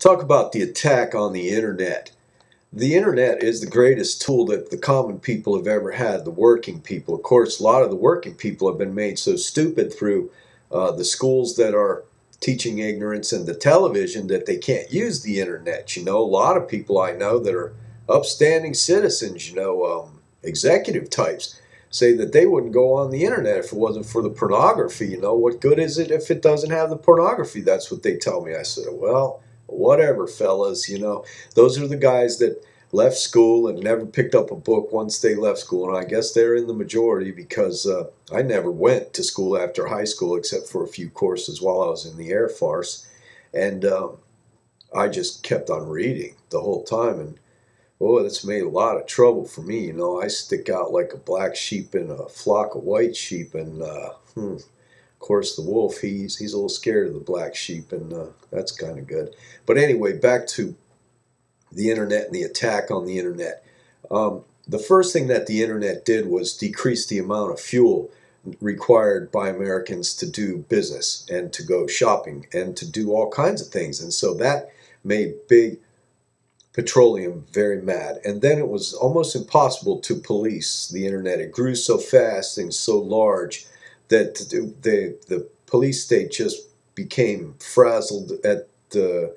Talk about the attack on the internet. The internet is the greatest tool that the common people have ever had, the working people. Of course, a lot of the working people have been made so stupid through the schools that are teaching ignorance and the television that they can't use the internet. You know, a lot of people I know that are upstanding citizens, executive types, say that they wouldn't go on the internet if it wasn't for the pornography. You know, what good is it if it doesn't have the pornography? That's what they tell me. I said, well, whatever, fellas. Those are the guys that left school and never picked up a book once they left school. And I guess they're in the majority because I never went to school after high school except for a few courses while I was in the Air Force. And I just kept on reading the whole time. And oh, that's made a lot of trouble for me. I stick out like a black sheep in a flock of white sheep. And of course, the wolf, he's a little scared of the black sheep, and that's kind of good. But anyway, back to the internet and the attack on the internet. The first thing that the internet did was decrease the amount of fuel required by Americans to do business and to go shopping and to do all kinds of things. And so that made big petroleum very mad. And then it was almost impossible to police the internet. It grew so fast and so large that the police state just became frazzled at the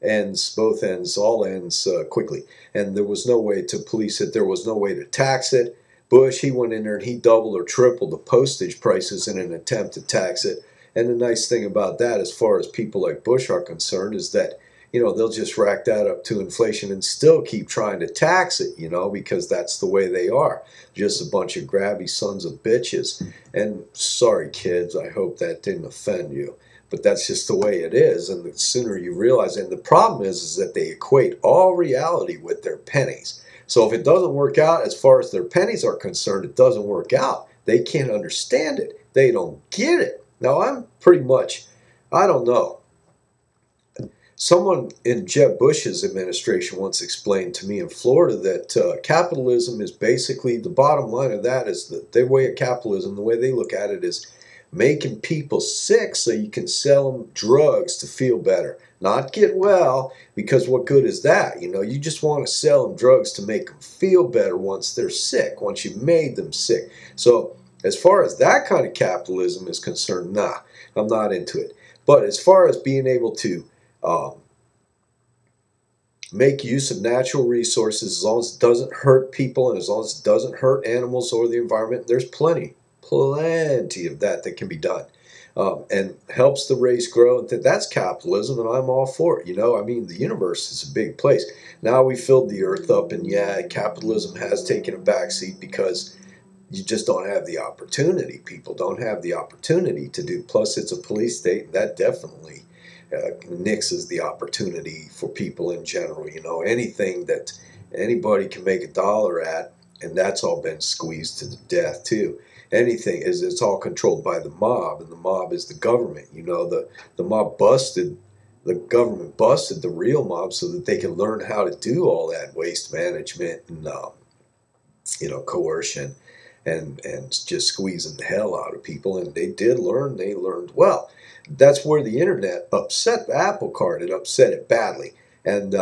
ends, both ends, all ends quickly. And there was no way to police it. There was no way to tax it. Bush, he went in there and he doubled or tripled the postage prices in an attempt to tax it. And the nice thing about that, as far as people like Bush are concerned, is that they'll just rack that up to inflation and still keep trying to tax it, because that's the way they are. Just a bunch of grabby sons of bitches. And sorry, kids, I hope that didn't offend you. But that's just the way it is. And the sooner you realize, and the problem is that they equate all reality with their pennies. So if it doesn't work out as far as their pennies are concerned, it doesn't work out. They can't understand it. They don't get it. Now, I'm pretty much, I don't know. Someone in Jeb Bush's administration once explained to me in Florida that capitalism is basically, the bottom line of that is that their way of capitalism, the way they look at it, is making people sick so you can sell them drugs to feel better. Not get well, because what good is that? You just want to sell them drugs to make them feel better once they're sick, once you made them sick. So as far as that kind of capitalism is concerned, nah, I'm not into it. But as far as being able to make use of natural resources, as long as it doesn't hurt people and as long as it doesn't hurt animals or the environment, there's plenty of that can be done, and helps the race grow. And that's capitalism, and I'm all for it. The universe is a big place. Now we filled the earth up, and yeah, capitalism has taken a backseat because you just don't have the opportunity. People don't have the opportunity to do. Plus, it's a police state, and that definitely nixes the opportunity for people in general. Anything that anybody can make a dollar at, and that's all been squeezed to death too. Anything it's all controlled by the mob, and the mob is the government. The mob busted, the government busted the real mob so that they could learn how to do all that waste management and coercion and just squeezing the hell out of people. And they did learn. They learned well. That's where the internet upset the apple cart. It upset it badly. And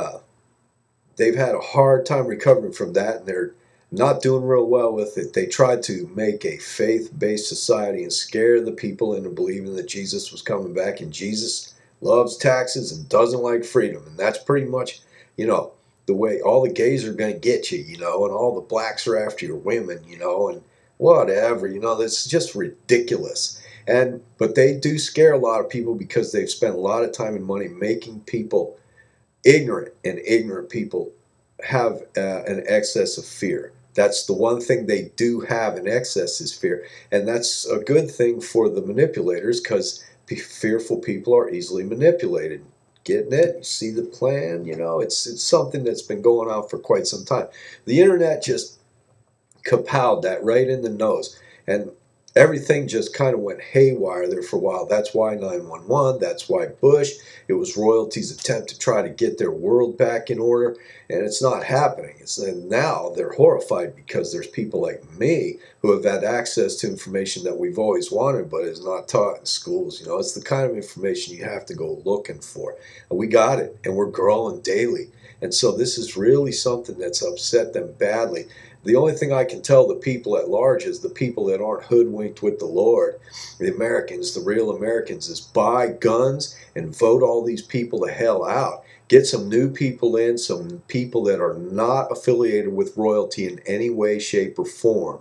they've had a hard time recovering from that, and they're not doing real well with it. They tried to make a faith-based society and scare the people into believing that Jesus was coming back, and Jesus loves taxes and doesn't like freedom. And that's pretty much, the way all the gays are going to get you, and all the blacks are after your women, and whatever, that's just ridiculous. But they do scare a lot of people because they've spent a lot of time and money making people ignorant, and ignorant people have an excess of fear. That's the one thing they do have in excess is fear. And that's a good thing for the manipulators, because fearful people are easily manipulated. Getting it? You see the plan? It's something that's been going on for quite some time. The internet just kapowed that right in the nose. And everything just kind of went haywire there for a while. That's why 9/11, that's why Bush, it was royalty's attempt to try to get their world back in order, and it's not happening. And now they're horrified because there's people like me who have had access to information that we've always wanted but is not taught in schools. You know, it's the kind of information you have to go looking for. And we got it, and we're growing daily. And so this is really something that's upset them badly. The only thing I can tell the people at large is the people that aren't hoodwinked with the Lord, the Americans, the real Americans, is buy guns and vote all these people the hell out. Get some new people in, some people that are not affiliated with royalty in any way, shape, or form.